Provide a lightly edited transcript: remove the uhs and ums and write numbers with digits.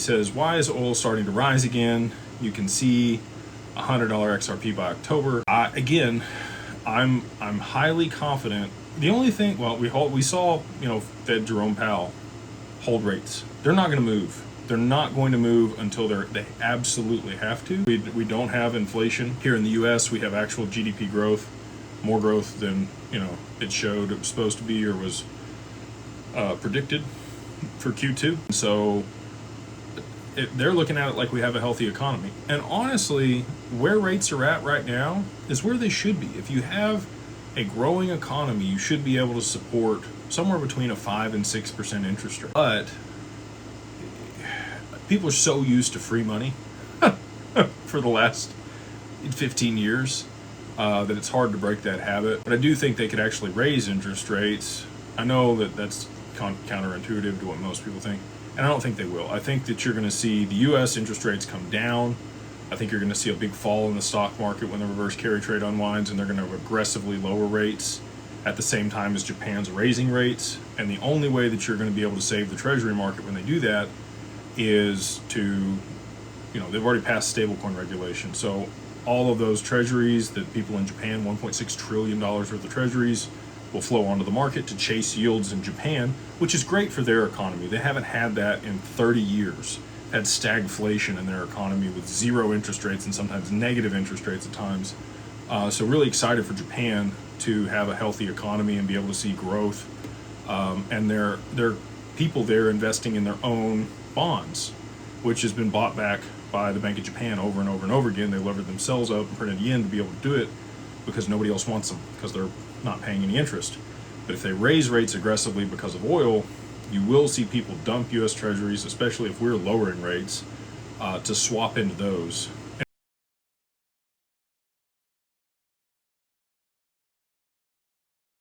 says, why is oil starting to rise again? You can see $100 XRP by October. Again, I'm highly confident. The only thing, well, we saw, Fed Jerome Powell hold rates. They're not going to move. They're not going to move until they absolutely have to. We don't have inflation here in the U.S. We have actual GDP growth, more growth than it showed it was supposed to be or was predicted for Q2. So they're looking at it like we have a healthy economy. And honestly, where rates are at right now is where they should be. If you have a growing economy, you should be able to support somewhere between a 5 and 6% interest rate. But people are so used to free money for the last 15 years that it's hard to break that habit. But I do think they could actually raise interest rates. I know that that's counterintuitive to what most people think, and I don't think they will. I think that you're going to see the U.S. interest rates come down. I think you're going to see a big fall in the stock market when the reverse carry trade unwinds, and they're going to aggressively lower rates at the same time as Japan's raising rates. And the only way that you're going to be able to save the treasury market when they do that is to, they've already passed stablecoin regulation. So all of those treasuries that people in Japan, $1.6 trillion worth of treasuries, will flow onto the market to chase yields in Japan, which is great for their economy. They haven't had that in 30 years. Had stagflation in their economy with zero interest rates and sometimes negative interest rates at times. So really excited for Japan to have a healthy economy and be able to see growth. And their people there investing in their own bonds, which has been bought back by the Bank of Japan over and over and over again. They levered themselves up and printed yen to be able to do it because nobody else wants them because they're not paying any interest. But if they raise rates aggressively because of oil, you will see people dump U.S. treasuries, especially if we're lowering rates, to swap into those